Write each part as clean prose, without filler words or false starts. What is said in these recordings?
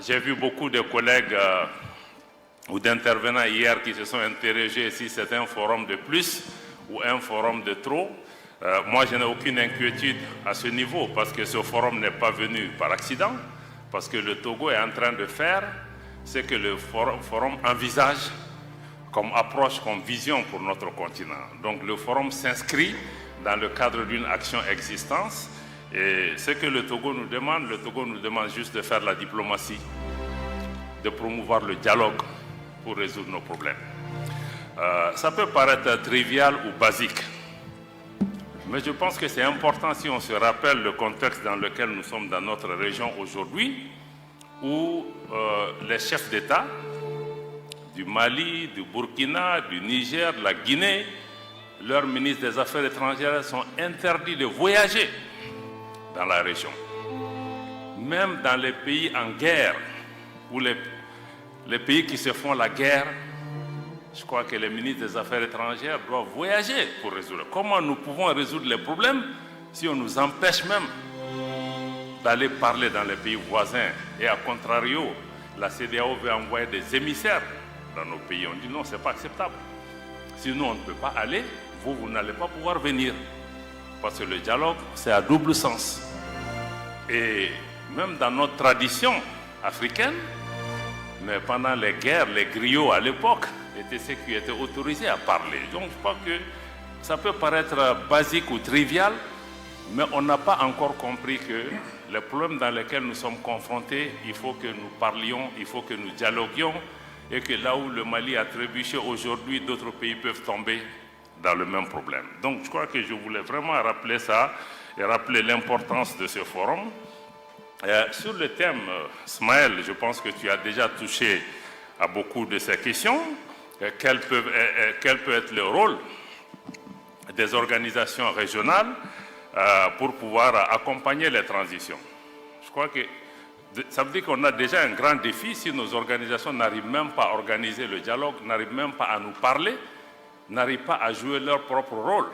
J'ai vu beaucoup de collègues ou d'intervenants hier qui se sont interrogés si c'est un forum de plus ou un forum de trop. Moi, je n'ai aucune inquiétude à ce niveau parce que ce forum n'est pas venu par accident, parce que le Togo est en train de faire ce que le forum envisage comme approche, comme vision pour notre continent. Donc le forum s'inscrit dans le cadre d'une action existence. Et ce que le Togo nous demande juste de faire la diplomatie, de promouvoir le dialogue pour résoudre nos problèmes. Ça peut paraître trivial ou basique, mais je pense que c'est important si on se rappelle le contexte dans lequel nous sommes dans notre région aujourd'hui, où les chefs d'État du Mali, du Burkina, du Niger, de la Guinée, leurs ministres des Affaires étrangères sont interdits de voyager dans la région. Même dans les pays en guerre, ou les pays qui se font la guerre, je crois que les ministres des Affaires étrangères doivent voyager pour résoudre. Comment nous pouvons résoudre les problèmes si on nous empêche même d'aller parler dans les pays voisins? Et à contrario, la CEDEAO veut envoyer des émissaires dans nos pays. On dit non, ce n'est pas acceptable. Sinon, on ne peut pas aller, vous n'allez pas pouvoir venir. Parce que le dialogue, c'est à double sens. Et même dans notre tradition africaine, mais pendant les guerres, les griots à l'époque étaient ceux qui étaient autorisés à parler. Donc je crois que ça peut paraître basique ou trivial, mais on n'a pas encore compris que les problèmes dans lesquels nous sommes confrontés, il faut que nous parlions, il faut que nous dialoguions, et que là où le Mali a trébuché aujourd'hui, d'autres pays peuvent tomber dans le même problème. Donc je crois que je voulais vraiment rappeler ça et rappeler l'importance de ce forum. Sur le thème, Smaël, je pense que tu as déjà touché à beaucoup de ces questions. Quel peut être le rôle des organisations régionales pour pouvoir accompagner les transitions? Je crois que ça veut dire qu'on a déjà un grand défi si nos organisations n'arrivent même pas à organiser le dialogue, n'arrivent même pas à nous parler, n'arrivent pas à jouer leur propre rôle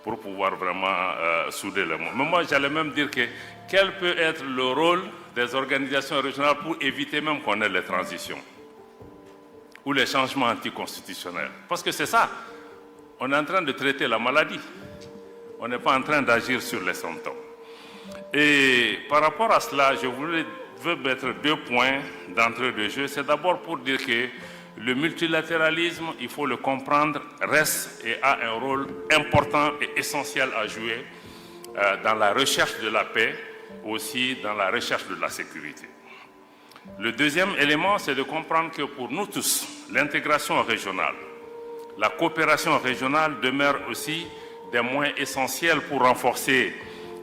pour pouvoir vraiment souder le monde. Mais moi, j'allais même dire que quel peut être le rôle des organisations régionales pour éviter même qu'on ait les transitions ou les changements anticonstitutionnels. Parce que c'est ça, on est en train de traiter la maladie, on n'est pas en train d'agir sur les symptômes. Et par rapport à cela, je veux mettre 2 points d'entrée de jeu. C'est d'abord pour dire que le multilatéralisme, il faut le comprendre, reste et a un rôle important et essentiel à jouer dans la recherche de la paix, aussi dans la recherche de la sécurité. Le deuxième élément, c'est de comprendre que pour nous tous, l'intégration régionale, la coopération régionale demeure aussi des moyens essentiels pour renforcer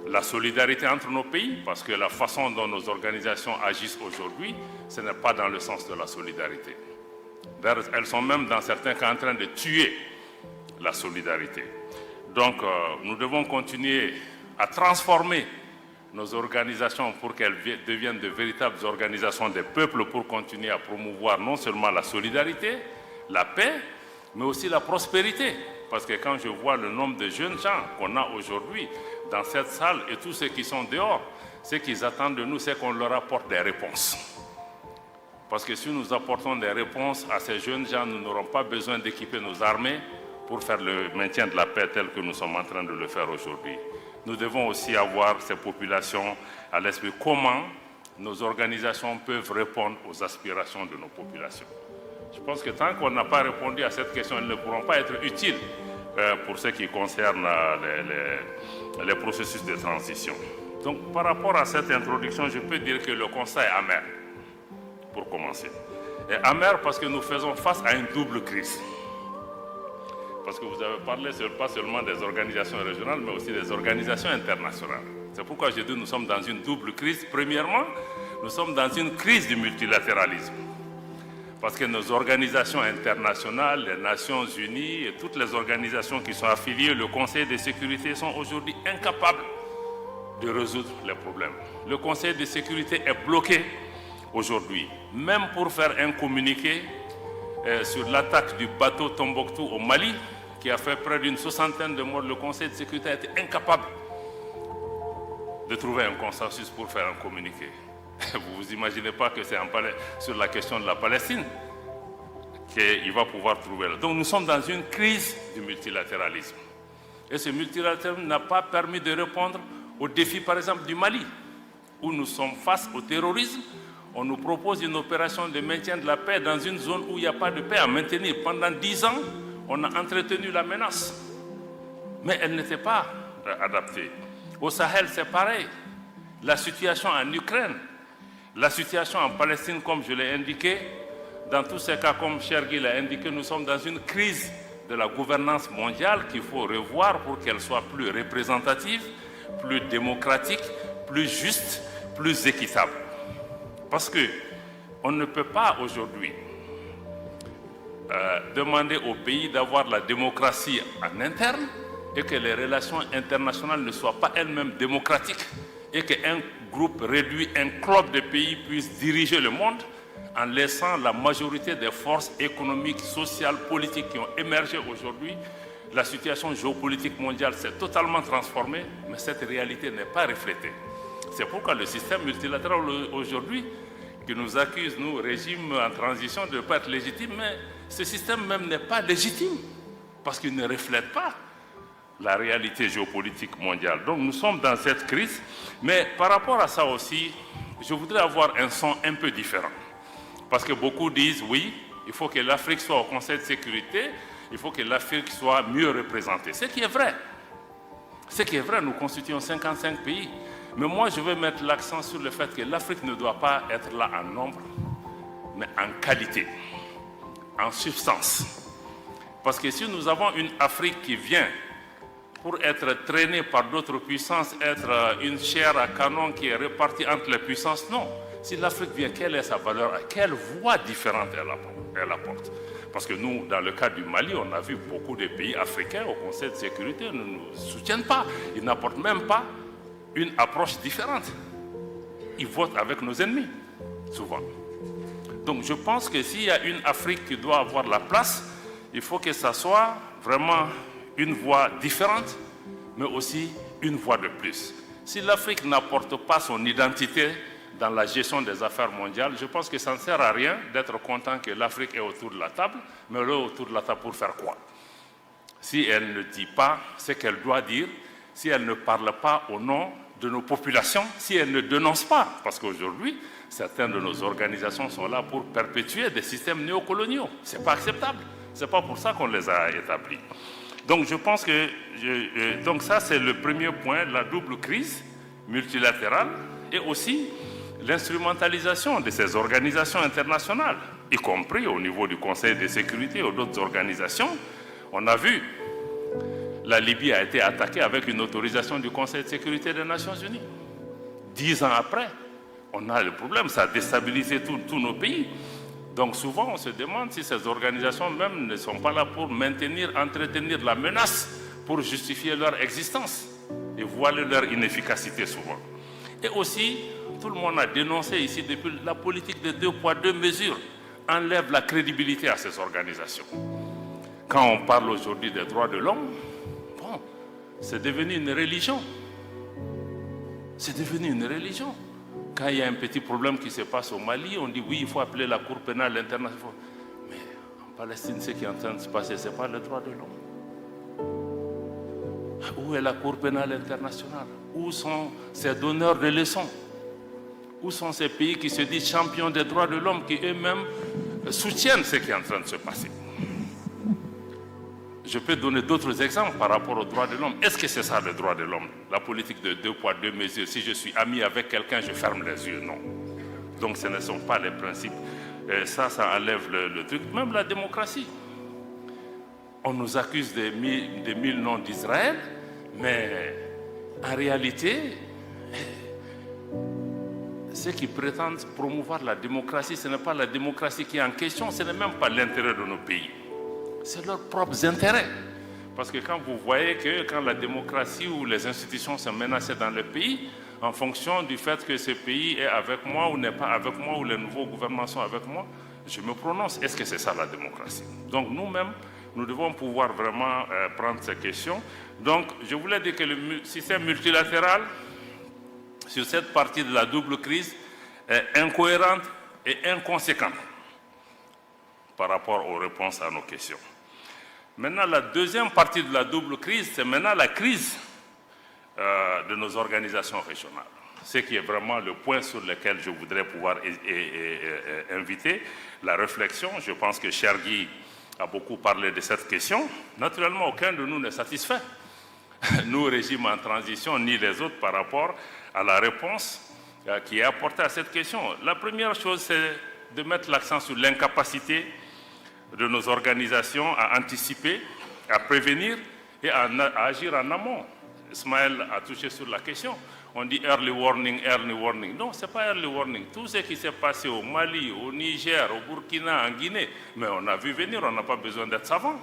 la solidarité entre nos pays, parce que la façon dont nos organisations agissent aujourd'hui, ce n'est pas dans le sens de la solidarité. Elles sont même dans certains cas en train de tuer la solidarité. Donc nous devons continuer à transformer nos organisations pour qu'elles deviennent de véritables organisations des peuples pour continuer à promouvoir non seulement la solidarité, la paix, mais aussi la prospérité. Parce que quand je vois le nombre de jeunes gens qu'on a aujourd'hui dans cette salle et tous ceux qui sont dehors, ce qu'ils attendent de nous, c'est qu'on leur apporte des réponses. Parce que si nous apportons des réponses à ces jeunes gens, nous n'aurons pas besoin d'équiper nos armées pour faire le maintien de la paix tel que nous sommes en train de le faire aujourd'hui. Nous devons aussi avoir ces populations à l'esprit. Comment nos organisations peuvent répondre aux aspirations de nos populations? Je pense que tant qu'on n'a pas répondu à cette question, elles ne pourront pas être utiles pour ce qui concerne les processus de transition. Donc par rapport à cette introduction, je peux dire que le constat est amer, pour commencer. Et amer parce que nous faisons face à une double crise. Parce que vous avez parlé pas seulement des organisations régionales, mais aussi des organisations internationales. C'est pourquoi je dis que nous sommes dans une double crise. Premièrement, nous sommes dans une crise du multilatéralisme. Parce que nos organisations internationales, les Nations Unies et toutes les organisations qui sont affiliées, le Conseil de sécurité, sont aujourd'hui incapables de résoudre les problèmes. Le Conseil de sécurité est bloqué aujourd'hui. Même pour faire un communiqué sur l'attaque du bateau Tombouctou au Mali, qui a fait près d'une 60aine de morts, le Conseil de sécurité a été incapable de trouver un consensus pour faire un communiqué. Vous vous imaginez pas que c'est sur la question de la Palestine qu'il va pouvoir trouver. Donc nous sommes dans une crise du multilatéralisme. Et ce multilatéralisme n'a pas permis de répondre aux défis, par exemple, du Mali, où nous sommes face au terrorisme. On nous propose une opération de maintien de la paix dans une zone où il n'y a pas de paix à maintenir. Pendant 10 ans, on a entretenu la menace. Mais elle n'était pas adaptée. Au Sahel, c'est pareil. La situation en Ukraine, la situation en Palestine, comme je l'ai indiqué, dans tous ces cas, comme Chergui l'a indiqué, nous sommes dans une crise de la gouvernance mondiale qu'il faut revoir pour qu'elle soit plus représentative, plus démocratique, plus juste, plus équitable. Parce qu'on ne peut pas aujourd'hui demander au pays d'avoir la démocratie en interne et que les relations internationales ne soient pas elles-mêmes démocratiques et qu'un groupe réduit, un club de pays puisse diriger le monde en laissant la majorité des forces économiques, sociales, politiques qui ont émergé aujourd'hui. La situation géopolitique mondiale s'est totalement transformée, mais cette réalité n'est pas reflétée. C'est pourquoi le système multilatéral aujourd'hui, qui nous accuse, nous, régime en transition, de ne pas être légitime, mais ce système même n'est pas légitime, parce qu'il ne reflète pas la réalité géopolitique mondiale. Donc nous sommes dans cette crise, mais par rapport à ça aussi, je voudrais avoir un son un peu différent. Parce que beaucoup disent, oui, il faut que l'Afrique soit au Conseil de sécurité, il faut que l'Afrique soit mieux représentée. Ce qui est vrai. Ce qui est vrai, nous constituons 55 pays. Mais moi, je veux mettre l'accent sur le fait que l'Afrique ne doit pas être là en nombre, mais en qualité, en substance. Parce que si nous avons une Afrique qui vient pour être traînée par d'autres puissances, être une chair à canon qui est répartie entre les puissances, non. Si l'Afrique vient, quelle est sa valeur? Quelle voie différente elle apporte? Parce que nous, dans le cas du Mali, on a vu beaucoup de pays africains au Conseil de sécurité ne nous soutiennent pas. Ils n'apportent même pas une approche différente. Ils votent avec nos ennemis, souvent. Donc je pense que s'il y a une Afrique qui doit avoir la place, il faut que ça soit vraiment une voie différente, mais aussi une voie de plus. Si l'Afrique n'apporte pas son identité dans la gestion des affaires mondiales, je pense que ça ne sert à rien d'être content que l'Afrique est autour de la table, mais elle est autour de la table pour faire quoi? Si elle ne dit pas ce qu'elle doit dire, si elle ne parle pas au nom de nos populations, si elle ne dénonce pas, parce qu'aujourd'hui, certaines de nos organisations sont là pour perpétuer des systèmes néocoloniaux. Ce n'est pas acceptable. Ce n'est pas pour ça qu'on les a établis. Donc je pense que, donc ça c'est le premier point, la double crise multilatérale et aussi l'instrumentalisation de ces organisations internationales, y compris au niveau du Conseil de sécurité ou d'autres organisations. On a vu, la Libye a été attaquée avec une autorisation du Conseil de sécurité des Nations Unies. 10 ans après, on a le problème, ça a déstabilisé tous nos pays. Donc souvent, on se demande si ces organisations même ne sont pas là pour maintenir, entretenir la menace, pour justifier leur existence et voiler leur inefficacité souvent. Et aussi, tout le monde a dénoncé ici depuis la politique de 2 poids 2 mesures enlève la crédibilité à ces organisations. Quand on parle aujourd'hui des droits de l'homme, bon, c'est devenu une religion. C'est devenu une religion. Quand il y a un petit problème qui se passe au Mali, on dit oui, il faut appeler la Cour pénale internationale. Mais en Palestine, ce qui est en train de se passer, ce n'est pas le droit de l'homme. Où est la Cour pénale internationale? Où sont ces donneurs de leçons? Où sont ces pays qui se disent champions des droits de l'homme, qui eux-mêmes soutiennent ce qui est en train de se passer? Je peux donner d'autres exemples par rapport aux droits de l'homme. Est-ce que c'est ça le droit de l'homme? La politique de 2 poids 2 mesures. Si je suis ami avec quelqu'un, je ferme les yeux. Non. Donc ce ne sont pas les principes. Et ça enlève le truc. Même la démocratie. On nous accuse des 1000 noms d'Israël, mais en réalité, ceux qui prétendent promouvoir la démocratie, ce n'est pas la démocratie qui est en question, ce n'est même pas l'intérêt de nos pays. C'est leurs propres intérêts. Parce que quand vous voyez que quand la démocratie ou les institutions sont menacées dans le pays, en fonction du fait que ce pays est avec moi ou n'est pas avec moi, ou les nouveaux gouvernements sont avec moi, je me prononce. Est-ce que c'est ça la démocratie? Donc nous-mêmes, nous devons pouvoir vraiment prendre ces questions. Donc je voulais dire que le système multilatéral, sur cette partie de la double crise, est incohérente et inconséquente par rapport aux réponses à nos questions. Maintenant, la deuxième partie de la double crise, c'est maintenant la crise de nos organisations régionales. Ce qui est vraiment le point sur lequel je voudrais pouvoir inviter la réflexion. Je pense que Chergui a beaucoup parlé de cette question. Naturellement, aucun de nous n'est satisfait, nous, régime en transition, ni les autres, par rapport à la réponse qui est apportée à cette question. La première chose, c'est de mettre l'accent sur l'incapacité de nos organisations à anticiper, à prévenir et à agir en amont. Ismaël a touché sur la question. On dit early warning, early warning. Non, ce n'est pas early warning. Tout ce qui s'est passé au Mali, au Niger, au Burkina, en Guinée, mais on a vu venir, on n'a pas besoin d'être savant.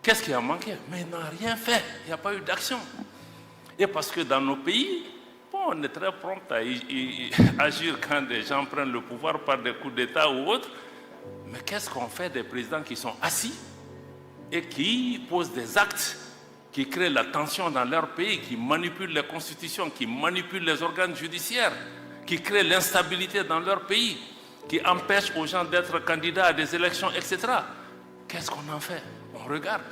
Qu'est-ce qui a manqué? Mais il n'a rien fait, il n'y a pas eu d'action. Et parce que dans nos pays, bon, on est très prompt à agir quand des gens prennent le pouvoir par des coups d'État ou autres. Mais qu'est-ce qu'on fait des présidents qui sont assis et qui posent des actes qui créent la tension dans leur pays, qui manipulent les constitutions, qui manipulent les organes judiciaires, qui créent l'instabilité dans leur pays, qui empêchent aux gens d'être candidats à des élections, etc. Qu'est-ce qu'on en fait? On regarde.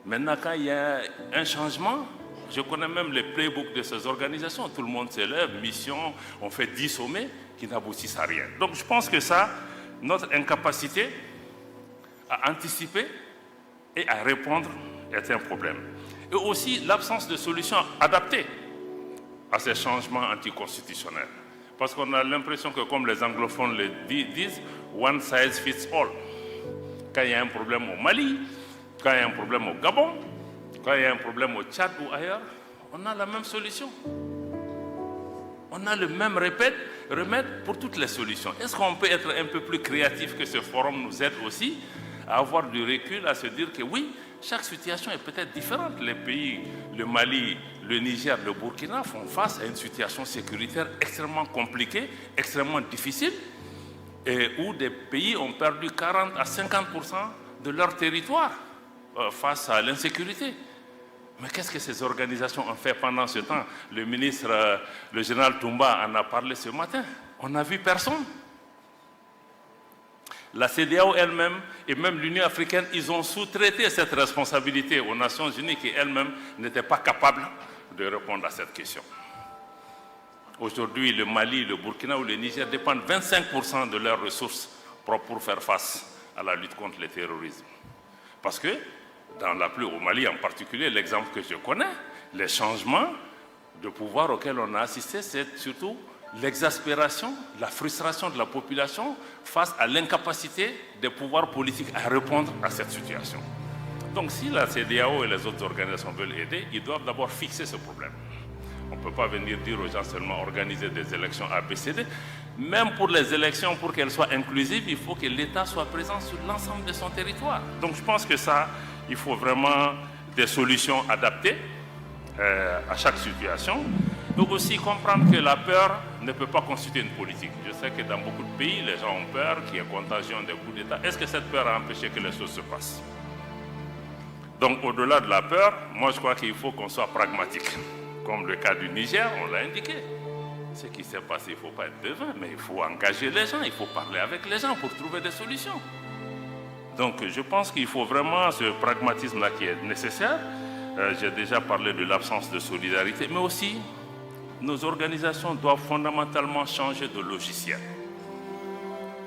Maintenant, quand il y a un changement, je connais même les playbooks de ces organisations, tout le monde s'élève, mission, on fait 10 sommets qui n'aboutissent à rien. Donc je pense que ça, notre incapacité à anticiper et à répondre est un problème. Et aussi l'absence de solutions adaptées à ces changements anticonstitutionnels. Parce qu'on a l'impression que, comme les anglophones le disent, one size fits all. Quand il y a un problème au Mali, quand il y a un problème au Gabon, quand il y a un problème au Tchad ou ailleurs, on a la même solution. On a le même remède pour toutes les solutions. Est-ce qu'on peut être un peu plus créatif, que ce forum nous aide aussi à avoir du recul, à se dire que oui, chaque situation est peut-être différente. Les pays, le Mali, le Niger, le Burkina font face à une situation sécuritaire extrêmement compliquée, extrêmement difficile, et où des pays ont perdu 40 à 50% de leur territoire face à l'insécurité. Mais qu'est-ce que ces organisations ont fait pendant ce temps? Le ministre, le général Toumba en a parlé ce matin. On n'a vu personne. La CEDEAO elle-même et même l'Union africaine, ils ont sous-traité cette responsabilité aux Nations Unies qui elles-mêmes n'étaient pas capables de répondre à cette question. Aujourd'hui, le Mali, le Burkina ou le Niger dépendent 25% de leurs ressources propres pour faire face à la lutte contre le terrorisme. Parce que, au Mali en particulier, l'exemple que je connais, les changements de pouvoir auxquels on a assisté, c'est surtout l'exaspération, la frustration de la population face à l'incapacité des pouvoirs politiques à répondre à cette situation. Donc si la CEDEAO et les autres organisations veulent aider, ils doivent d'abord fixer ce problème. On ne peut pas venir dire aux gens seulement organiser des élections ABCD. Même pour les élections, pour qu'elles soient inclusives, il faut que l'État soit présent sur l'ensemble de son territoire. Donc je pense que ça, il faut vraiment des solutions adaptées à chaque situation. Donc aussi comprendre que la peur ne peut pas constituer une politique. Je sais que dans beaucoup de pays, les gens ont peur, qu'il y ait contagion des coups d'État. Est-ce que cette peur a empêché que les choses se passent? Donc au-delà de la peur, moi je crois qu'il faut qu'on soit pragmatique. Comme le cas du Niger, on l'a indiqué. Ce qui s'est passé, il ne faut pas être devin, mais il faut engager les gens, il faut parler avec les gens pour trouver des solutions. Donc je pense qu'il faut vraiment ce pragmatisme-là qui est nécessaire. J'ai déjà parlé de l'absence de solidarité, mais aussi nos organisations doivent fondamentalement changer de logiciel.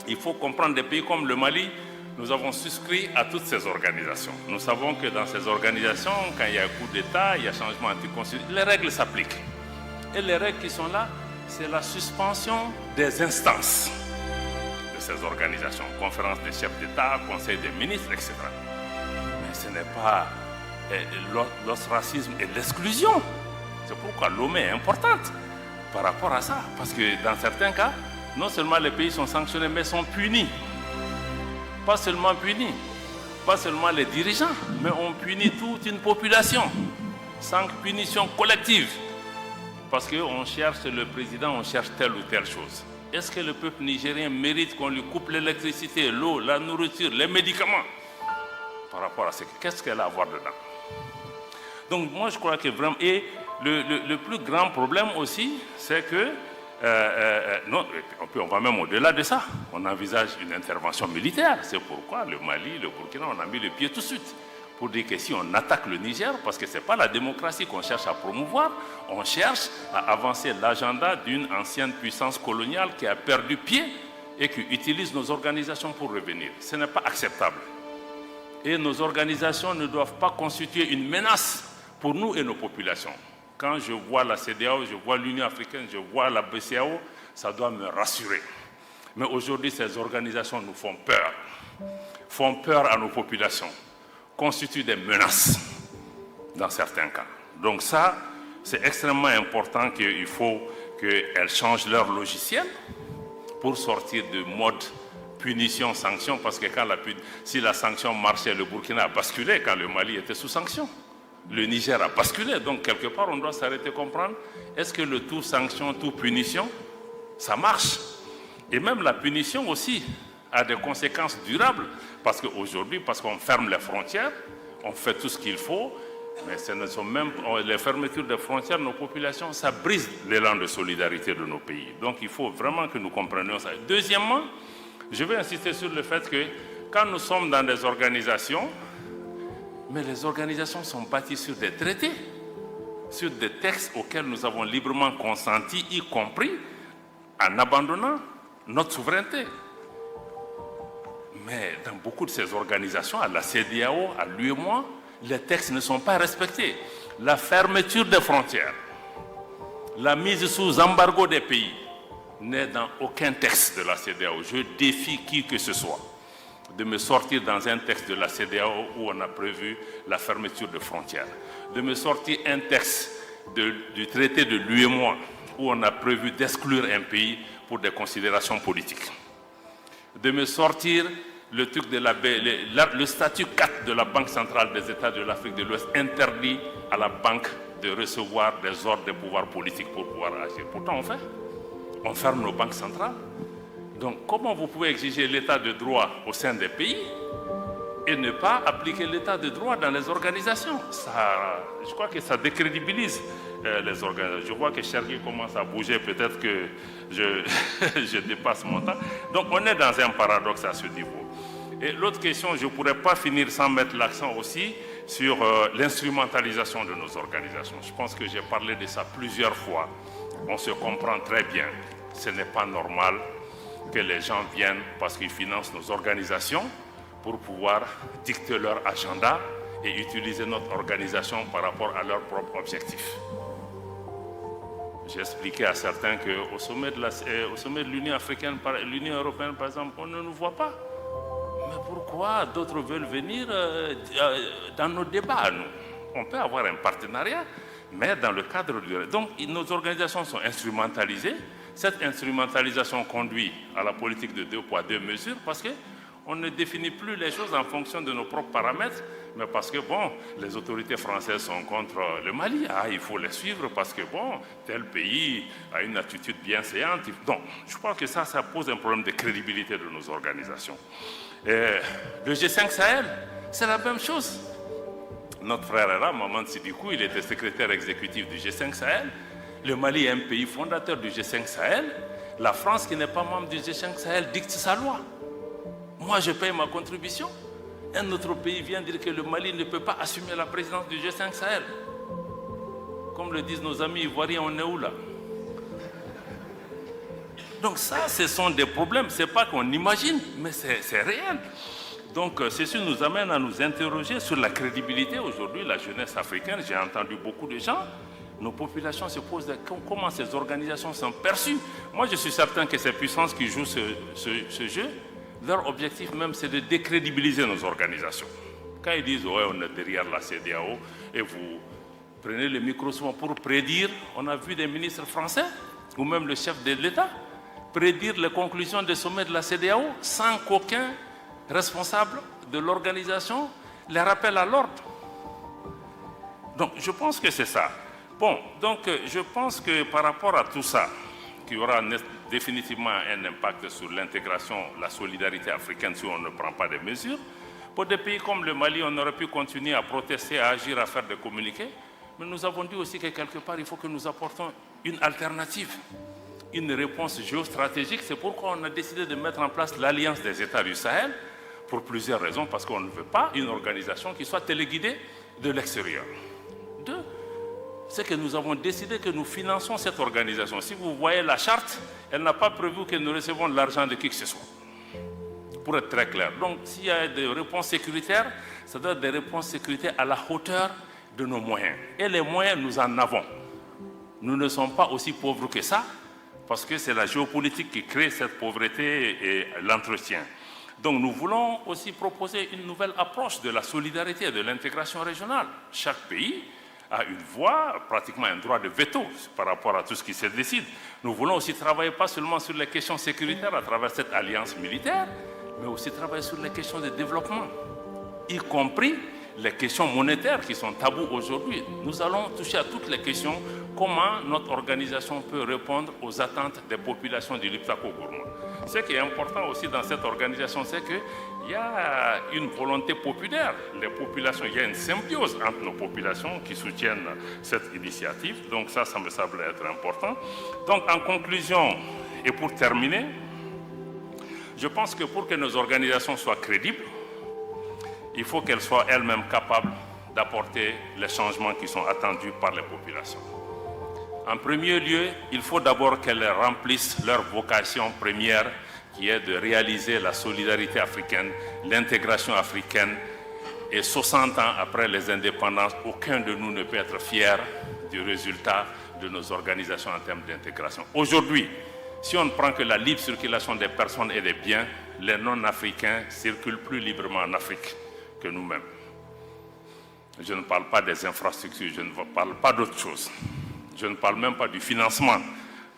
Il faut comprendre des pays comme le Mali, nous avons souscrit à toutes ces organisations. Nous savons que dans ces organisations, quand il y a un coup d'État, il y a changement anticonstitutionnel, les règles s'appliquent. Et les règles qui sont là, c'est la suspension des instances de ces organisations, conférence des chefs d'État, conseil des ministres, etc. Mais ce n'est pas l'ostracisme et l'exclusion. C'est pourquoi l'OME est importante par rapport à ça. Parce que dans certains cas, non seulement les pays sont sanctionnés, mais sont punis. Pas seulement punis, pas seulement les dirigeants, mais on punit toute une population, sans punition collective. Parce qu'on cherche le président, on cherche telle ou telle chose. Est-ce que le peuple nigérien mérite qu'on lui coupe l'électricité, l'eau, la nourriture, les médicaments? Par rapport à ce qu'est-ce qu'elle a à voir dedans? Donc moi je crois que vraiment... Et le plus grand problème aussi, c'est que Non, on va même au-delà de ça. On envisage une intervention militaire. C'est pourquoi le Mali, le Burkina, on a mis le pied tout de suite. Pour dire que si on attaque le Niger, parce que ce n'est pas la démocratie qu'on cherche à promouvoir, on cherche à avancer l'agenda d'une ancienne puissance coloniale qui a perdu pied et qui utilise nos organisations pour revenir. Ce n'est pas acceptable. Et nos organisations ne doivent pas constituer une menace pour nous et nos populations. Quand je vois la CEDEAO, je vois l'Union africaine, je vois la BCEAO, ça doit me rassurer. Mais aujourd'hui, ces organisations nous font peur à nos populations, constituent des menaces dans certains cas. Donc ça, c'est extrêmement important qu'il faut qu'elles changent leur logiciel pour sortir de mode punition-sanction, parce que si la sanction marchait, le Burkina a basculé quand le Mali était sous sanction. Le Niger a basculé, donc quelque part on doit s'arrêter comprendre, est-ce que le tout sanction, tout punition, ça marche? Et même la punition aussi a des conséquences durables, parce qu'aujourd'hui, parce qu'on ferme les frontières, on fait tout ce qu'il faut, mais ce ne sont même les fermetures des frontières, nos populations, ça brise l'élan de solidarité de nos pays. Donc il faut vraiment que nous comprenions ça. Deuxièmement, je vais insister sur le fait que quand nous sommes dans des organisations, mais les organisations sont bâties sur des traités, sur des textes auxquels nous avons librement consenti, y compris en abandonnant notre souveraineté. Mais dans beaucoup de ces organisations, à la CEDEAO, à l'UEMOA, les textes ne sont pas respectés. La fermeture des frontières, la mise sous embargo des pays n'est dans aucun texte de la CEDEAO. Je défie qui que ce soit de me sortir dans un texte de la CEDEAO où on a prévu la fermeture de frontières, de me sortir un texte du traité de l'UEMOA où on a prévu d'exclure un pays pour des considérations politiques, de me sortir le truc de le statut 4 de la Banque centrale des États de l'Afrique de l'Ouest interdit à la banque de recevoir des ordres de pouvoir politique pour pouvoir agir. Pourtant on ferme nos banques centrales. Donc comment vous pouvez exiger l'état de droit au sein des pays et ne pas appliquer l'état de droit dans les organisations? Je crois que ça décrédibilise les organisations. Je vois que Cherki commence à bouger, peut-être que je dépasse mon temps. Donc on est dans un paradoxe à ce niveau. Et l'autre question, je ne pourrais pas finir sans mettre l'accent aussi sur l'instrumentalisation de nos organisations. Je pense que j'ai parlé de ça plusieurs fois. On se comprend très bien. Ce n'est pas normal que les gens viennent parce qu'ils financent nos organisations pour pouvoir dicter leur agenda et utiliser notre organisation par rapport à leurs propres objectifs. J'ai expliqué à certains qu'au sommet de l'Union africaine, l'Union européenne par exemple, on ne nous voit pas. Mais pourquoi d'autres veulent venir dans nos débats, nous? On peut avoir un partenariat, mais dans le cadre du... Donc nos organisations sont instrumentalisées. Cette instrumentalisation conduit à la politique de 2 poids 2 mesures parce qu'on ne définit plus les choses en fonction de nos propres paramètres, mais parce que, bon, les autorités françaises sont contre le Mali. Ah, il faut les suivre parce que, bon, tel pays a une attitude bienséante. Donc, je crois que ça pose un problème de crédibilité de nos organisations. Le G5 Sahel, c'est la même chose. Notre frère est là, Maman Sidikou, il était secrétaire exécutif du G5 Sahel. Le Mali est un pays fondateur du G5 Sahel. La France, qui n'est pas membre du G5 Sahel, dicte sa loi. Moi, je paye ma contribution. Un autre pays vient dire que le Mali ne peut pas assumer la présidence du G5 Sahel. Comme le disent nos amis ivoiriens, on est où là? Donc ça, ce sont des problèmes. Ce n'est pas qu'on imagine, mais c'est réel. Donc ceci nous amène à nous interroger sur la crédibilité. Aujourd'hui, la jeunesse africaine, j'ai entendu beaucoup de gens, nos populations se posent comment ces organisations sont perçues. Moi, je suis certain que ces puissances qui jouent ce jeu, leur objectif même, c'est de décrédibiliser nos organisations. Quand ils disent, ouais, on est derrière la CEDEAO, et vous prenez le micro souvent pour prédire, on a vu des ministres français, ou même le chef de l'État, prédire les conclusions des sommets de la CEDEAO sans qu'aucun responsable de l'organisation les rappelle à l'ordre. Donc, je pense que c'est ça. Bon, donc je pense que par rapport à tout ça, qu'il y aura définitivement un impact sur l'intégration, la solidarité africaine si on ne prend pas des mesures. Pour des pays comme le Mali, on aurait pu continuer à protester, à agir, à faire des communiqués. Mais nous avons dit aussi que quelque part, il faut que nous apportons une alternative. une réponse géostratégique. C'est pourquoi on a décidé de mettre en place l'Alliance des États du Sahel, pour plusieurs raisons, parce qu'on ne veut pas une organisation qui soit téléguidée de l'extérieur. Deux, c'est que nous avons décidé que nous finançons cette organisation. Si vous voyez la charte, elle n'a pas prévu que nous recevons de l'argent de qui que ce soit. Pour être très clair. Donc, s'il y a des réponses sécuritaires, ça doit être des réponses sécuritaires à la hauteur de nos moyens. Et les moyens, nous en avons. Nous ne sommes pas aussi pauvres que ça, parce que c'est la géopolitique qui crée cette pauvreté et l'entretien. Donc nous voulons aussi proposer une nouvelle approche de la solidarité et de l'intégration régionale. Chaque pays a une voix, pratiquement un droit de veto par rapport à tout ce qui se décide. Nous voulons aussi travailler pas seulement sur les questions sécuritaires à travers cette alliance militaire, mais aussi travailler sur les questions de développement, y compris les questions monétaires qui sont tabous aujourd'hui. Nous allons toucher à toutes les questions, comment notre organisation peut répondre aux attentes des populations du Liptako-Gourma. Ce qui est important aussi dans cette organisation, c'est qu'il y a une volonté populaire. Les populations, il y a une symbiose entre nos populations qui soutiennent cette initiative. Donc ça me semble être important. Donc en conclusion, et pour terminer, je pense que pour que nos organisations soient crédibles, il faut qu'elles soient elles-mêmes capables d'apporter les changements qui sont attendus par les populations. En premier lieu, il faut d'abord qu'elles remplissent leur vocation première, qui est de réaliser la solidarité africaine, l'intégration africaine. Et 60 ans après les indépendances, aucun de nous ne peut être fier du résultat de nos organisations en termes d'intégration. Aujourd'hui, si on ne prend que la libre circulation des personnes et des biens, les non-africains circulent plus librement en Afrique que nous-mêmes. Je ne parle pas des infrastructures, je ne parle pas d'autre chose. Je ne parle même pas du financement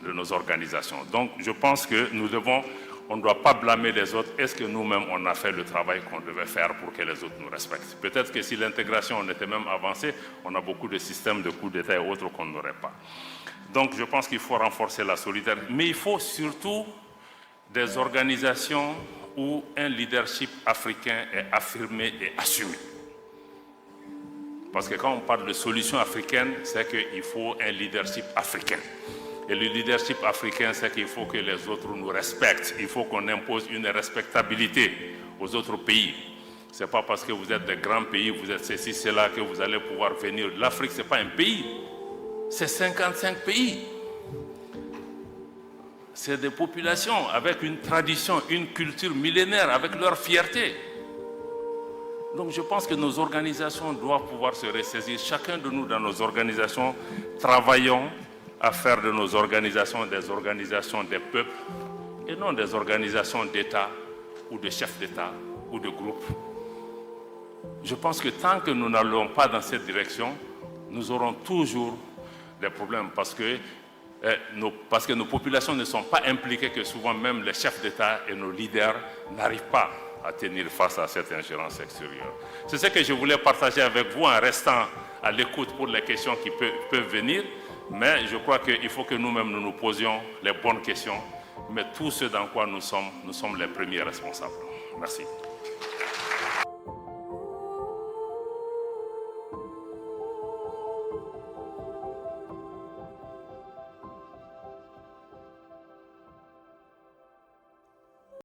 de nos organisations. Donc je pense que on ne doit pas blâmer les autres. Est-ce que nous-mêmes, on a fait le travail qu'on devait faire pour que les autres nous respectent? Peut-être que si l'intégration on était même avancée, on a beaucoup de systèmes de coups d'État et autres qu'on n'aurait pas. Donc je pense qu'il faut renforcer la solidarité. Mais il faut surtout des organisations où un leadership africain est affirmé et assumé. Parce que quand on parle de solution africaine, c'est qu'il faut un leadership africain. Et le leadership africain, c'est qu'il faut que les autres nous respectent. Il faut qu'on impose une respectabilité aux autres pays. Ce n'est pas parce que vous êtes des grands pays, vous êtes ceci, cela, que vous allez pouvoir venir. L'Afrique, ce n'est pas un pays. C'est 55 pays. C'est des populations avec une tradition, une culture millénaire, avec leur fierté. Donc je pense que nos organisations doivent pouvoir se ressaisir. Chacun de nous dans nos organisations, travaillons à faire de nos organisations des organisations des peuples et non des organisations d'État ou de chefs d'État ou de groupes. Je pense que tant que nous n'allons pas dans cette direction, nous aurons toujours des problèmes parce que nos populations ne sont pas impliquées, que souvent même les chefs d'État et nos leaders n'arrivent pas à tenir face à cette ingérence extérieure. C'est ce que je voulais partager avec vous en restant à l'écoute pour les questions qui peuvent venir, mais je crois qu'il faut que nous-mêmes nous posions les bonnes questions, mais tout ce dans quoi nous sommes les premiers responsables. Merci.